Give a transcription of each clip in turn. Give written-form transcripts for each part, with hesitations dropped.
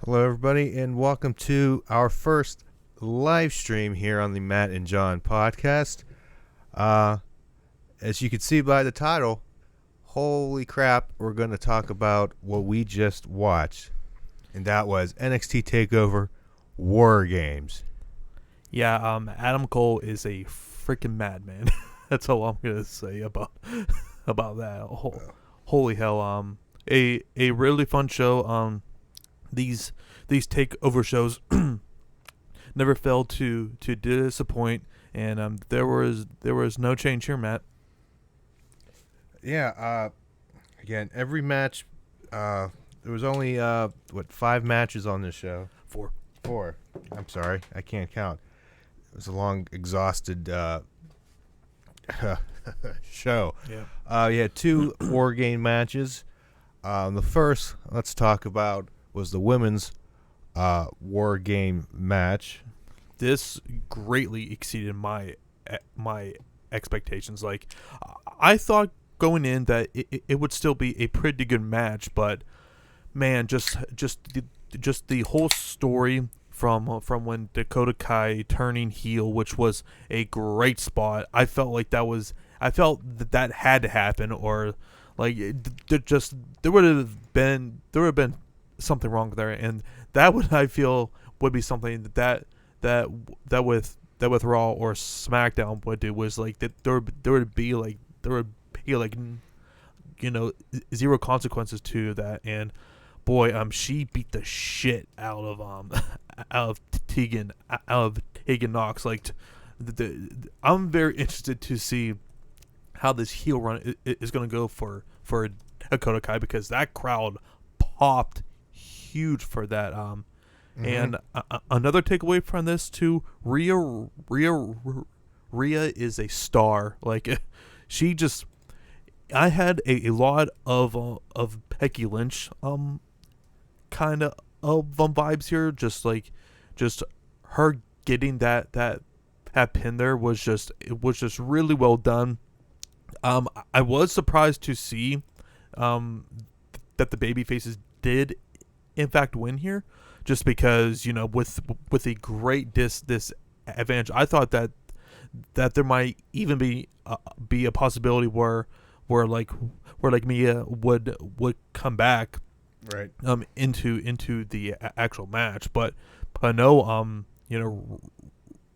Hello, everybody, and welcome to our first live stream here on the Matt and John podcast. As you can see by the title, holy crap, we're going to talk about what we just watched, and that was NXT Takeover War Games. Yeah, Adam Cole is a freaking madman. That's all I'm gonna say about that. Holy hell! A really fun show. These takeover shows never failed to disappoint, and there was no change here, Matt. Yeah. Again, every match. There was only 5 matches on this show. Four. I'm sorry, I can't count. It was a long, exhausted show. Yeah. You had 2 War Game matches. The first, let's talk about, was the women's War Game match. This greatly exceeded my expectations. Like, I thought going in that it would still be a pretty good match, but man, just the whole story from when Dakota Kai turning heel, which was a great spot. I felt that had to happen, or like there would have been something wrong there, and that would, I feel, would be something that with Raw or SmackDown would do, was like that there would be zero consequences to that. And boy, she beat the shit out of Tegan Knox. Like, I'm very interested to see how this heel run is going to go for Dakota Kai, because that crowd popped huge for that. And another takeaway from this too, Rhea is a star. Like, she just, I had a lot of Becky Lynch kind of vibes here. Just her getting that pin there was just really well done. I was surprised to see that the baby faces did in fact win here, just because, with a great this advantage. I thought that there might even be a possibility where Mia would come back Right. into the actual match, but no,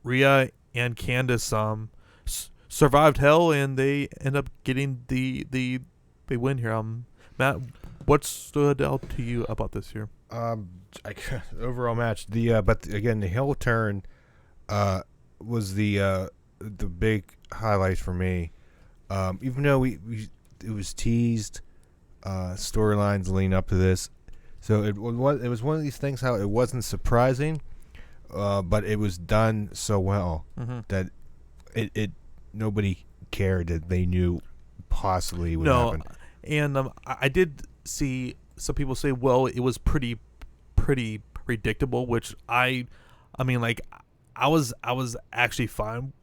Rhea and Candice survived hell, and they end up getting the win here. Matt, what stood out to you about this here? Overall match. But again, the heel turn was the big highlight for me. Even though it was teased, storylines leading up to this, so it was one of these things how it wasn't surprising, but it was done so well that it nobody cared that they knew possibly would happen. And I did see some people say, well, it was pretty predictable, which I mean, like, I was actually fine.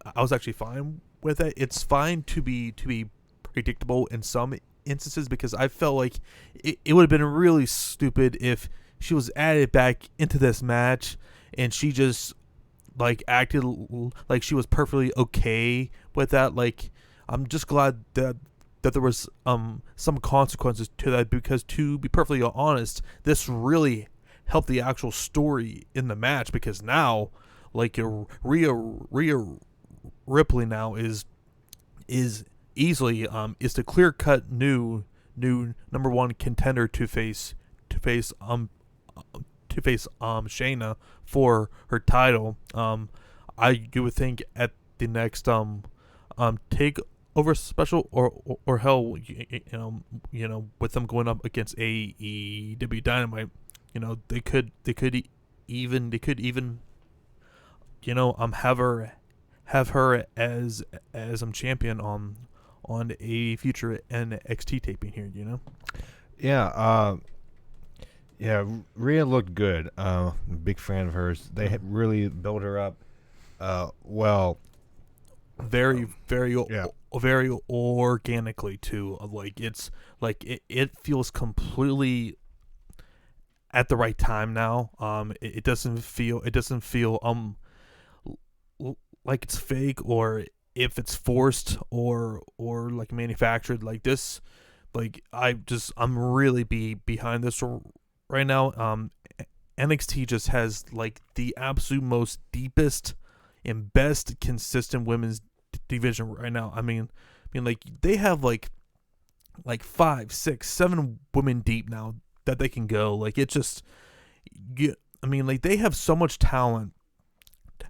I was actually fine with it. It's fine to be predictable in some instances, because I felt like it would have been really stupid if she was added back into this match and she just like acted like she was perfectly okay with that. Like, I'm just glad that there was some consequences to that, because, to be perfectly honest, this really helped the actual story in the match, because now, like, Rhea Ripley now is easily is the clear-cut new number 1 contender to face Shayna for her title. You would think at the next Takeover special, or hell, with them going up against AEW Dynamite, they could even have her as champion on a future NXT taping here. Yeah. Rhea looked good. Big fan of hers. They had really built her up well. Very organically too. Like, it's like it feels completely at the right time now. It doesn't feel like it's fake, or if it's forced, or like manufactured. Like this, like I'm really behind this right now. NXT just has like the absolute most deepest and best consistent women's division right now. Like they have like 5, 6, 7 women deep now that they can go. Like it just, like they have so much talent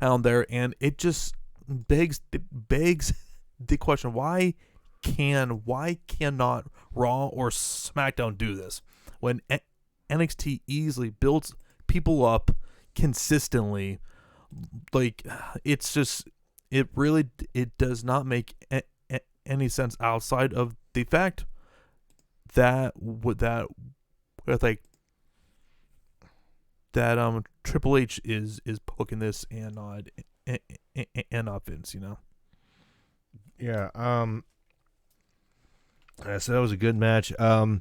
down there, and it just begs the question: why cannot Raw or SmackDown do this when NXT easily builds people up consistently? Like it's just, it does not make any sense outside of the fact that Triple H is poking this, and not Vince, Yeah. So that was a good match. Rhea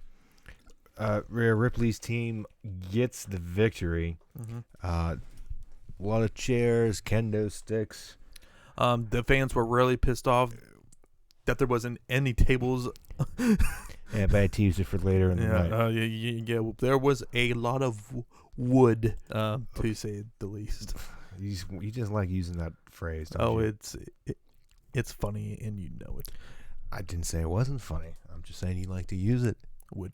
Ripley's team gets the victory. Mm-hmm. A lot of chairs, kendo sticks. The fans were really pissed off that there wasn't any tables. Yeah, but I teased it for later in the night. Yeah. There was a lot of wood, to say the least. You just like using that phrase. Oh, you? it's funny, and you know it. I didn't say it wasn't funny. I'm just saying you like to use it. Wood.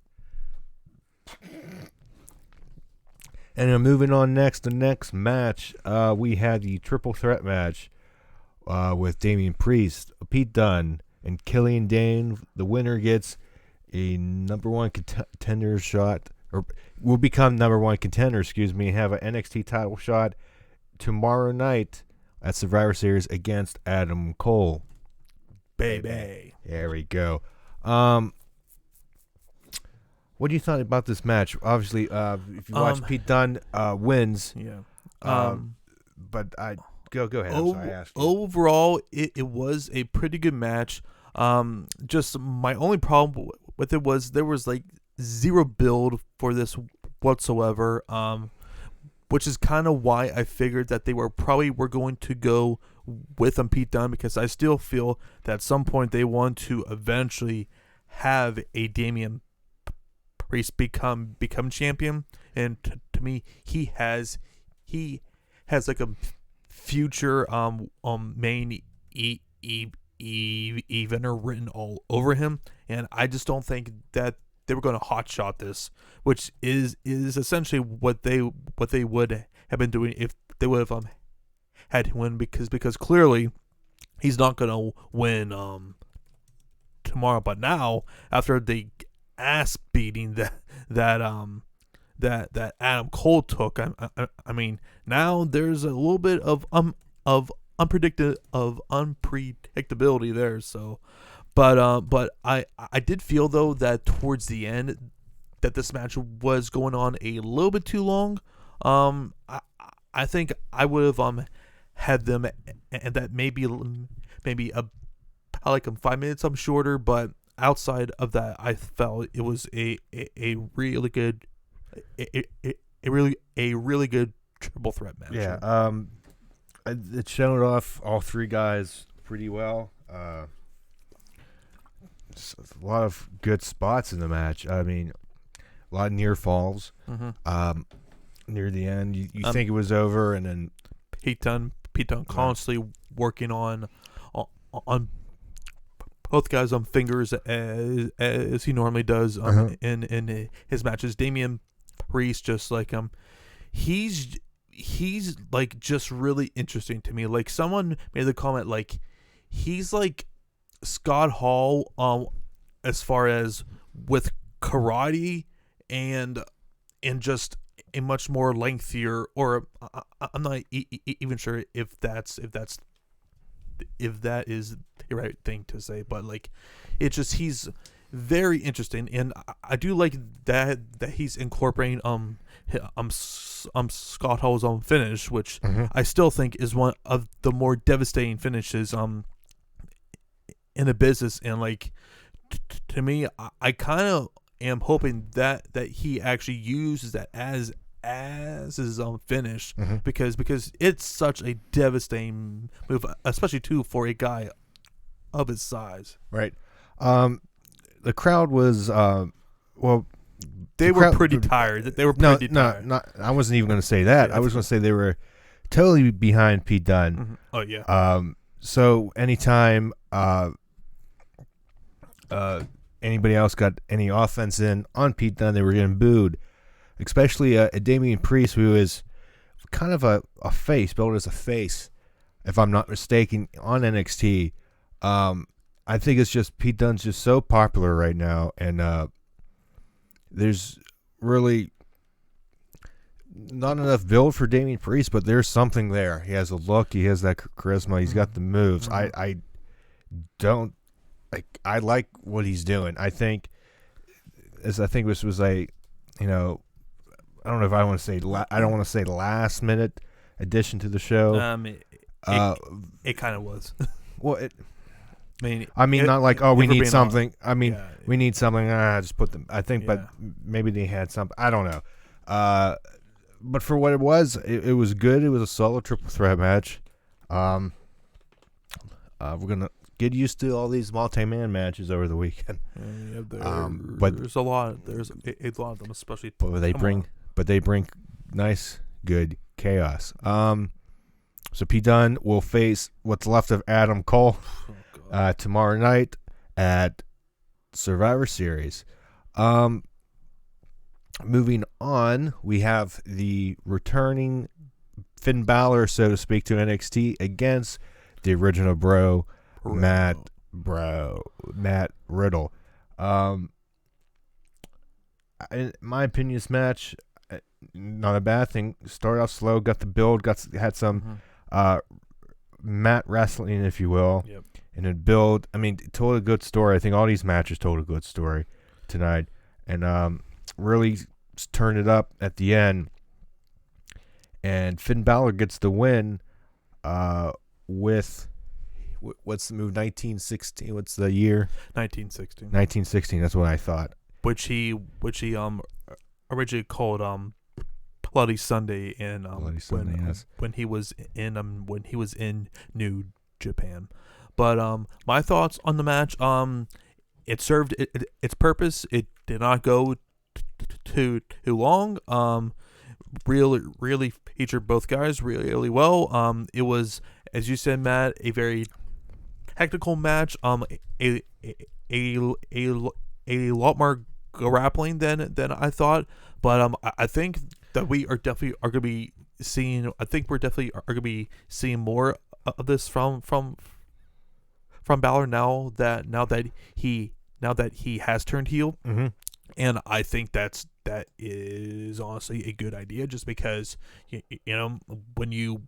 And then moving on next, the next match, we had the triple threat match with Damian Priest, Pete Dunne, and Killian Dane. The winner gets a number one contender shot, or will become number one contender, and have an NXT title shot tomorrow night at Survivor Series against Adam Cole. Baby. There we go. What do you thought about this match? Obviously, if you watch, Pete Dunne wins. Yeah. But I go ahead. I'm sorry, I asked you. Overall, it was a pretty good match. Just my only problem with it was there was like zero build for this whatsoever. Which is kind of why I figured that they were going to go with Pete Dunne, because I still feel that at some point they want to eventually have a Damian Priest become champion, and to me he has like a future main eventer written all over him, and I just don't think that they were going to hotshot this, which is essentially what they would have been doing if they would have had to win, because clearly he's not going to win tomorrow. But now, after the ass beating that Adam Cole took, I mean now there's a little bit of unpredictability there. So. But I did feel though that towards the end that this match was going on a little bit too long. I think I would have had them, and that maybe like 5 minutes shorter. But outside of that, I felt it was a really good really good triple threat match. Yeah. It showed off all three guys pretty well. A lot of good spots in the match. I mean, a lot of near falls. Mm-hmm. Near the end, you think it was over, and then Pete Dunne constantly working on both guys' fingers as he normally does in his matches. Damian Priest, just like he's like just really interesting to me. Like someone made the comment, like he's like Scott Hall as far as with karate and just a much more lengthier, or I'm not even sure if that is the right thing to say, but like it's just he's very interesting, and I do like that he's incorporating Scott Hall's finish, which I still think is one of the more devastating finishes in the business. And like to me, I kind of am hoping that he actually uses that as his finish, because it's such a devastating move, especially too for a guy of his size. Right. The crowd was well. They were pretty tired. They were pretty tired. No, I wasn't even going to say that. I was going to say they were totally behind Pete Dunne. Oh yeah. So anytime anybody else got any offense in on Pete Dunne, they were getting booed. Especially Damian Priest, who is kind of a face, billed as a face, if I'm not mistaken, on NXT. I think it's just Pete Dunne's just so popular right now, and there's really not enough build for Damian Priest, but there's something there. He has a look, he has that charisma, he's got the moves. I don't like. I like what he's doing. I think this was a, you know, I don't know if I want to say I don't want to say last minute addition to the show. It kind of was. Well, I mean, not like, oh, we need something. On. We need something. Just put them. I think, but maybe they had something. I don't know. But for what it was good. It was a solid triple threat match. We're gonna get used to all these multi-man matches over the weekend. But there's a lot. There's a lot of them, especially. But they bring nice, good chaos. So Pete Dunne will face what's left of Adam Cole tomorrow night at Survivor Series. Moving on, we have the returning Finn Balor, so to speak, to NXT against the original bro, Matt Riddle. In my opinion, this match, not a bad thing. Started off slow, got the build, had some mat wrestling, if you will. Yep. And then build. I mean, told a good story. I think all these matches told a good story tonight. And really turned it up at the end. And Finn Balor gets the win with, what's the move, 1916? What's the year? 1916. 1916, that's what I thought. Which he originally called Bloody Sunday in Bloody Sunday, yes. when he was in New Japan. But my thoughts on the match, it served its purpose. It did not go too long. Really featured both guys really well. It was, as you said, Matt, a very technical match. A lot more grappling than I thought. But I think that we are definitely are going to be seeing. I think we're definitely are going to be seeing more of this from Balor now that he has turned heel. Mm-hmm. And I think that is honestly a good idea, just because you know when you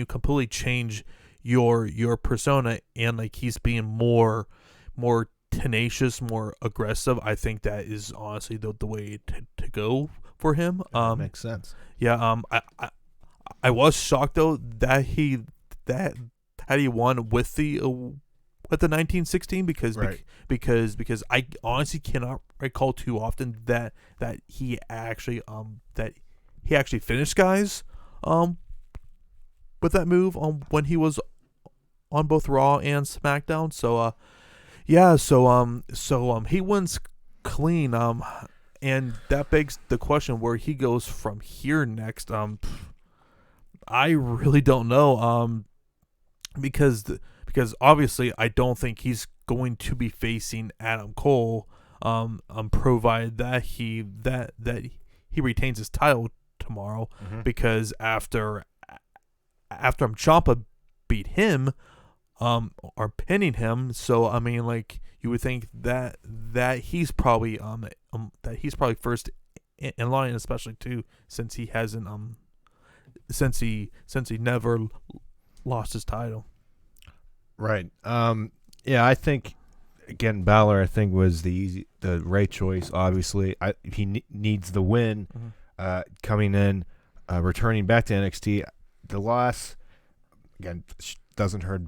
completely change your persona, and like he's being more tenacious, more aggressive. I think that is honestly the way to go for him. Makes sense. Yeah. I was shocked though that he won with the 1916 because I honestly cannot recall too often that he actually finished guys with that move when he was on both Raw and SmackDown. So he wins clean, and that begs the question where he goes from here next. I really don't know, because obviously I don't think he's going to be facing Adam Cole, provided that he retains his title tomorrow, because after Ciampa beat him, or pinning him. So I mean, like, you would think that he's probably first in line, especially too since he hasn't since he never lost his title. Right. Yeah, I think again Balor was the right choice. Obviously, he needs the win. Coming in, returning back to NXT. The loss again doesn't hurt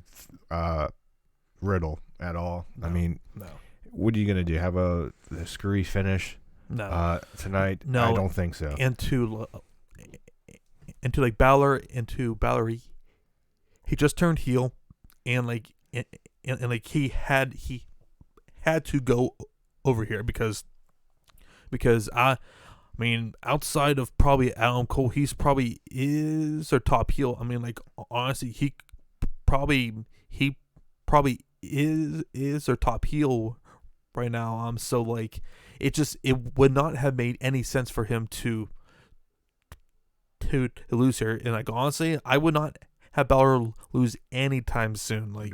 Riddle at all. No, I mean, no. what are you gonna do? Have a screwy finish tonight? No, I don't think so. into like Balor he just turned heel, and like and like he had to go over here because I mean, outside of probably Adam Cole, he's probably is their top heel. I mean, like honestly, he probably is their top heel right now. So like it would not have made any sense for him to lose here. And like honestly, I would not have Balor lose anytime soon. Like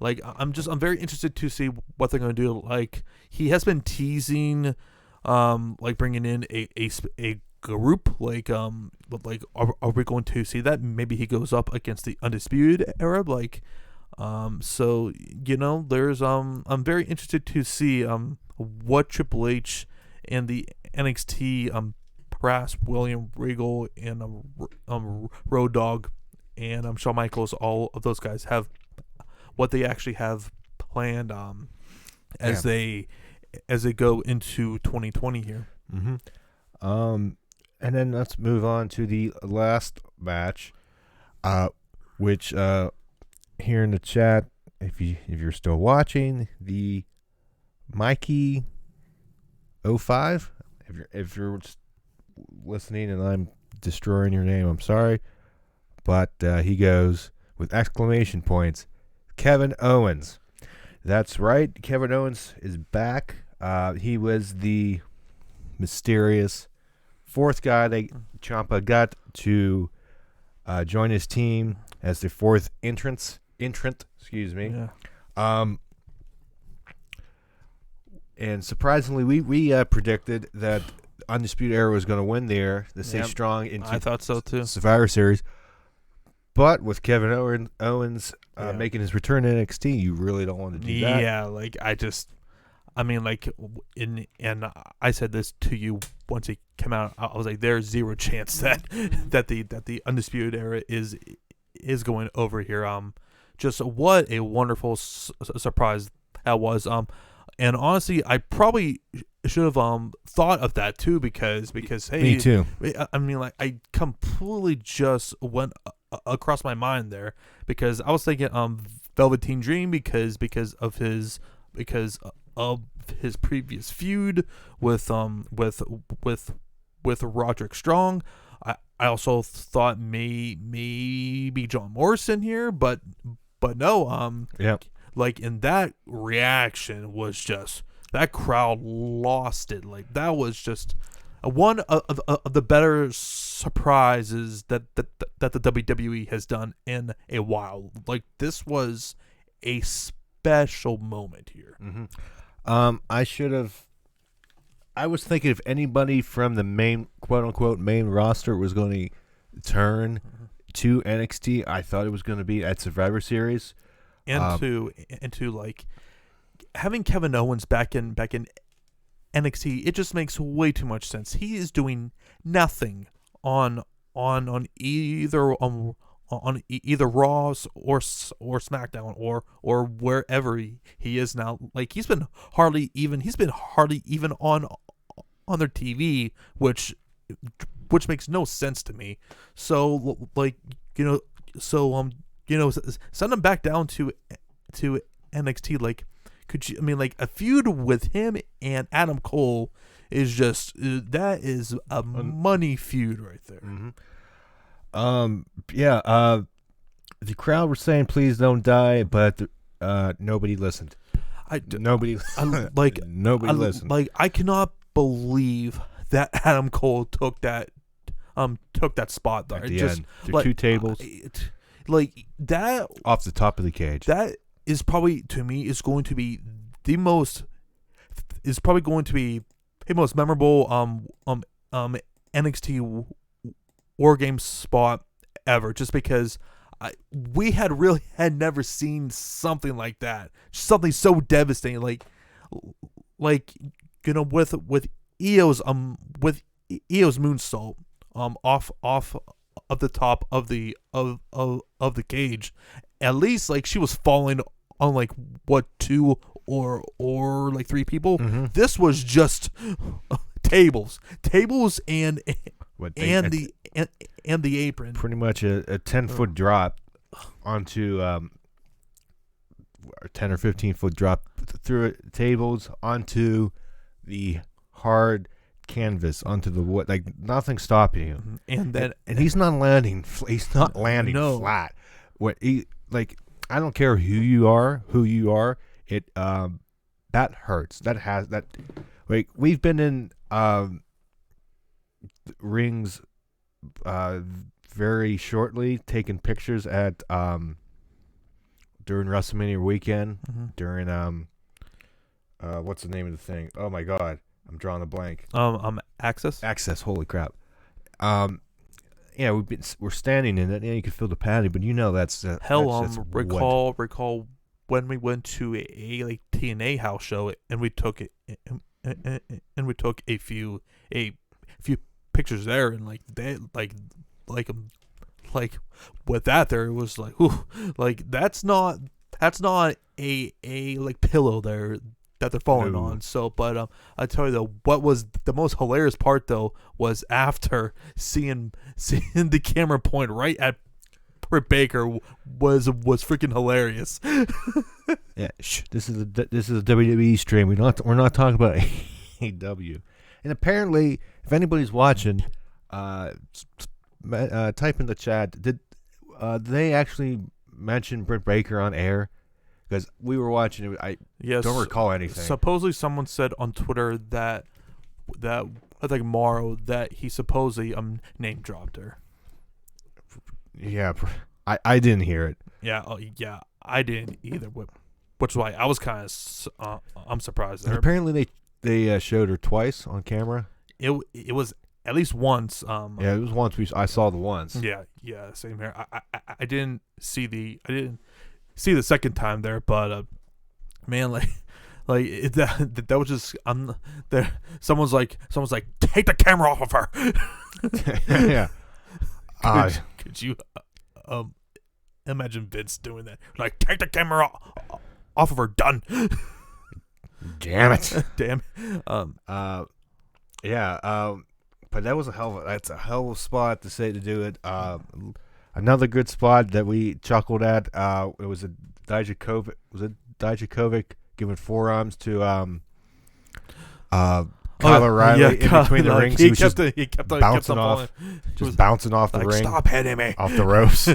I'm very interested to see what they're gonna do. Like he has been teasing, like bringing in a group. Like are we going to see that? Maybe he goes up against the Undisputed Era. Like, so there's I'm very interested to see what Triple H and the NXT brass, William Regal and Road Dogg and Shawn Michaels, all of those guys have what they actually have planned as they go into 2020 here. Mm-hmm. And then let's move on to the last match, which here in the chat, if you're still watching, the Mikey 05, if you're listening and I'm destroying your name, I'm sorry, but he goes with exclamation points. Kevin Owens. That's right. Kevin Owens is back. He was the mysterious fourth guy that Ciampa got to join his team as the fourth entrant. Excuse me. Yeah. And surprisingly, we predicted that Undisputed Era was going to win there to stay strong into I thought so too. Survivor Series. But with Kevin Owens making his return to NXT, you really don't want to do that. Yeah, like I mean, like, and I said this to you once he came out. I was like, there's zero chance that the Undisputed Era is going over here. Just what a wonderful surprise that was. And honestly, I probably should have thought of that too because hey, me too. I mean, like, I completely just went across my mind there because I was thinking Velveteen Dream because of his previous feud with Roderick Strong. I also thought maybe John Morrison here, but no. Like, in that reaction was just that crowd lost it. Like, that was just one of the better surprises that the WWE has done in a while. Like, this was a special moment here. Mm-hmm. I was thinking if anybody from the main, quote unquote, main roster was going to turn to NXT, I thought it was going to be at Survivor Series. And to like having Kevin Owens back in NXT, it just makes way too much sense. He is doing nothing on either Raw or SmackDown or wherever he is now. Like, he's been hardly even on their TV, which makes no sense to me. So like, send him back down to NXT. Like, could you? I mean, like, a feud with him and Adam Cole is just that is a money feud right there. Mm-hmm. The crowd were saying please don't die, but nobody listened. Nobody listened. Like, I cannot believe that Adam Cole took that spot there. At the end. Like, two tables. Like, that off the top of the cage. That is probably, to me, is going to be the most memorable NXT War Games spot ever, just because we had never seen something like that, something so devastating, like with Io's moonsault off of the top of the cage. At least, like, she was falling on like what 2 or like 3 people. Mm-hmm. This was just tables and the apron. Pretty much a 10-foot drop onto a 10 or 15-foot drop through tables onto the hard canvas, onto the wood, like nothing stopping him. And he's not landing. He's not landing flat. What he like? I don't care who you are. It that hurts. That has that. Like we've been in rings very shortly, taking pictures at during WrestleMania weekend, during what's the name of the thing? Oh my God, I'm drawing a blank. Access. Holy crap. Yeah, we're standing in it. Yeah, you can feel the padding, but that's recall when we went to a like TNA house show and we took it and we took a few pictures there, and like they like with that there, it was like, ooh, like that's not a like pillow there that they're falling on. So, but I tell you though, what was the most hilarious part though was after seeing the camera point right at Britt Baker was freaking hilarious. Yeah, this is a WWE stream. We're not talking about AEW. And apparently, if anybody's watching, type in the chat. Did they actually mention Britt Baker on air? Because we were watching it. I don't recall anything. Supposedly, someone said on Twitter that like Morrow that he supposedly name dropped her. Yeah, I didn't hear it. Yeah, yeah, I didn't either. Which is why I was kind of I'm surprised there. And apparently they showed her twice on camera. It was at least once. Yeah, it was once. I saw the once. Yeah, same here. I didn't see the second time there, but man, that was just there. Someone's like take the camera off of her. Yeah. Could you imagine Vince doing that? Like, take the camera off of her. Done. Damn it. Damn. Yeah. But that was a hell of a spot to do it. Another good spot that we chuckled at. It was a Dijakovic. Was it Dijakovic giving forearms to Kyle O'Reilly in between the rings? He kept bouncing off, bouncing off the ring. Stop hitting me off the ropes.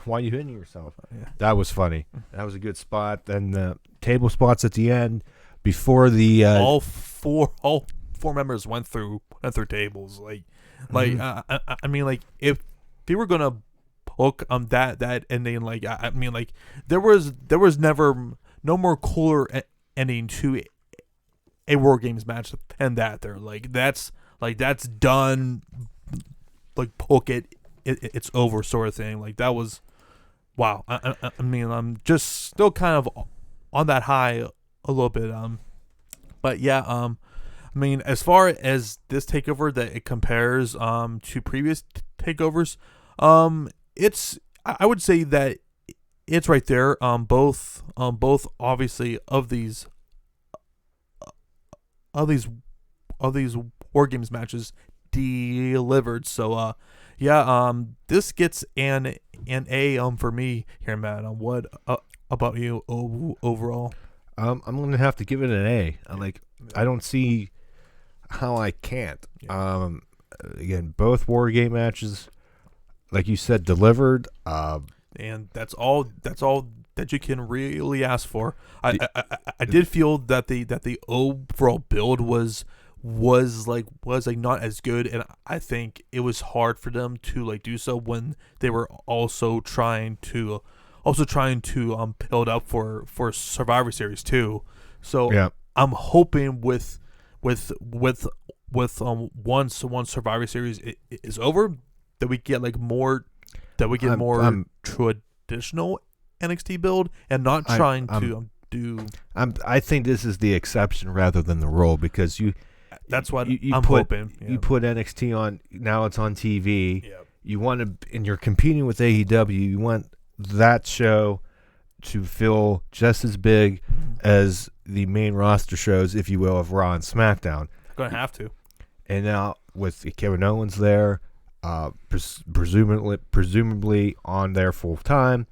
Why are you hitting yourself? Yeah. That was funny. That was a good spot. Then the table spots at the end before the all four members went through tables. I mean, like if they were gonna book that ending, like I mean, like there was never no more cooler ending to a War Games match than that. There, that's done. Like book it, it's over, sort of thing. Like that was wow. I mean, I'm just still kind of on that high a little bit. But yeah. I mean, as far as this takeover that it compares to previous takeovers, it's I would say that it's right there. Both obviously of these War Games matches delivered. So yeah, this gets an A for me here, Matt. What about you overall? I'm gonna have to give it an A. I don't see how I can't. Yeah. Again, both War Game matches, like you said, delivered. And that's all that you can really ask for. I did feel that the overall build was not as good, and I think it was hard for them to like do so when they were also trying to build up for Survivor Series 2. So yeah. I'm hoping with once Survivor Series is over, that we get more traditional NXT build, and not trying to do. I think this is the exception rather than the rule, because that's what I'm hoping. Yeah. You put NXT on, now it's on TV. Yep. You want to, and you're competing with AEW. You want that show to feel just as big as the main roster shows, if you will, of Raw and SmackDown. Going to have to. And now with Kevin Owens there, presumably on there full time.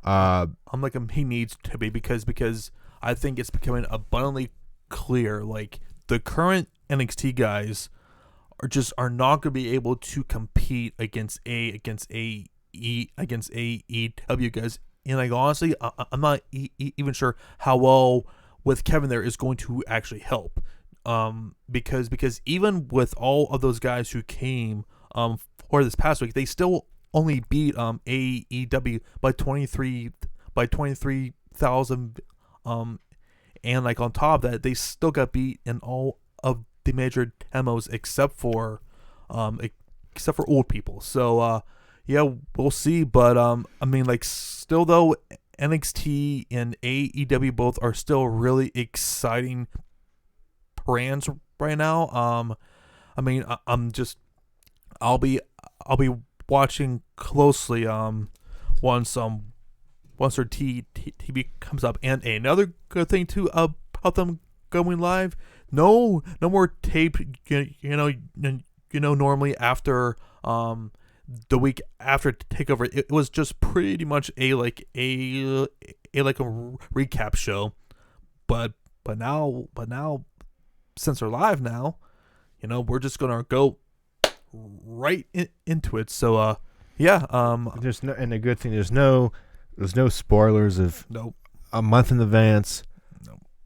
I'm like he needs to be because I think it's becoming abundantly clear. Like the current NXT guys are not going to be able to compete against AEW guys. And like honestly, I'm not even sure how well with Kevin there is going to actually help. Because even with all of those guys who came for this past week, they still only beat AEW by 23,000. And like on top of that, they still got beat in all of the major demos except for old people. So yeah, we'll see. But I mean, like still though, NXT and AEW both are still really exciting brands right now. I mean, I'll be watching closely once their TV comes up. And another good thing too about them going live, no more tape. You know, normally after the week after Takeover, it was just pretty much a recap show. But now since they're live now, you know, we're just gonna go right into it. So yeah, there's no, and the good thing, there's no spoilers of a month in advance.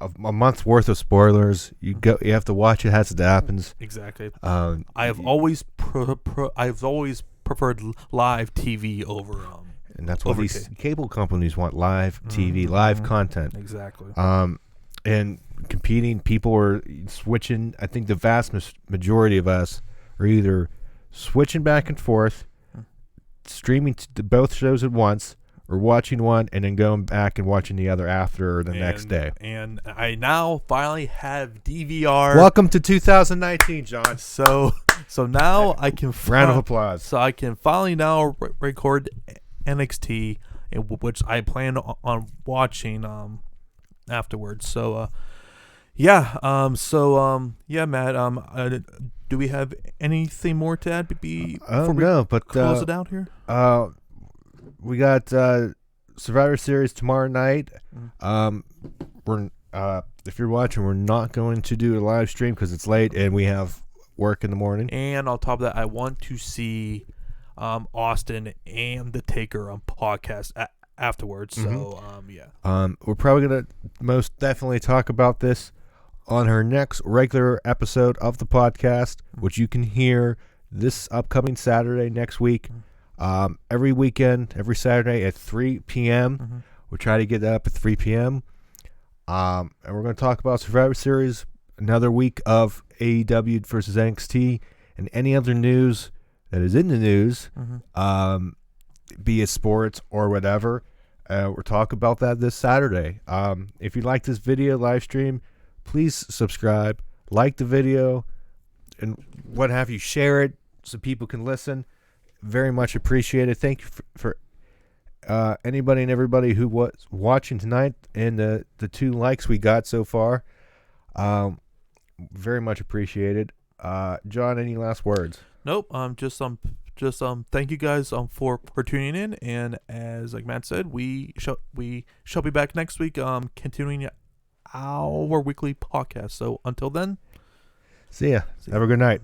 A month's worth of spoilers. You have to watch it as it happens. Exactly. I've always preferred live TV over. And that's what these cable companies want: live TV, live content. Exactly. And competing, people are switching. I think the vast majority of us are either switching back and forth, streaming both shows at once, or watching one and then going back and watching the other after the next day. And I now finally have DVR. Welcome to 2019, John. So now I can round of applause. So I can finally now record NXT, which I plan on watching afterwards. So yeah. Yeah, Matt. Do we have anything more to add before we close it out here? We got Survivor Series tomorrow night. We're if you're watching, we're not going to do a live stream because it's late and we have work in the morning. And on top of that, I want to see Austin and the Taker on podcast afterwards. So yeah. We're probably gonna most definitely talk about this on her next regular episode of the podcast, which you can hear this upcoming Saturday next week. Every weekend, every Saturday at 3 p.m. We'll try to get that up at 3 p.m. And we're going to talk about Survivor Series, another week of AEW versus NXT, and any other news that is in the news, be it sports or whatever. We'll talk about that this Saturday. If you like this video live stream, please subscribe, like the video, and what have you, share it so people can listen. Very much appreciated. Thank you for anybody and everybody who was watching tonight and the 2 likes we got so far. Very much appreciated. John, any last words? Nope. Just thank you guys for tuning in, and as like Matt said, we shall be back next week continuing our weekly podcast. So until then, see ya. Have a good night.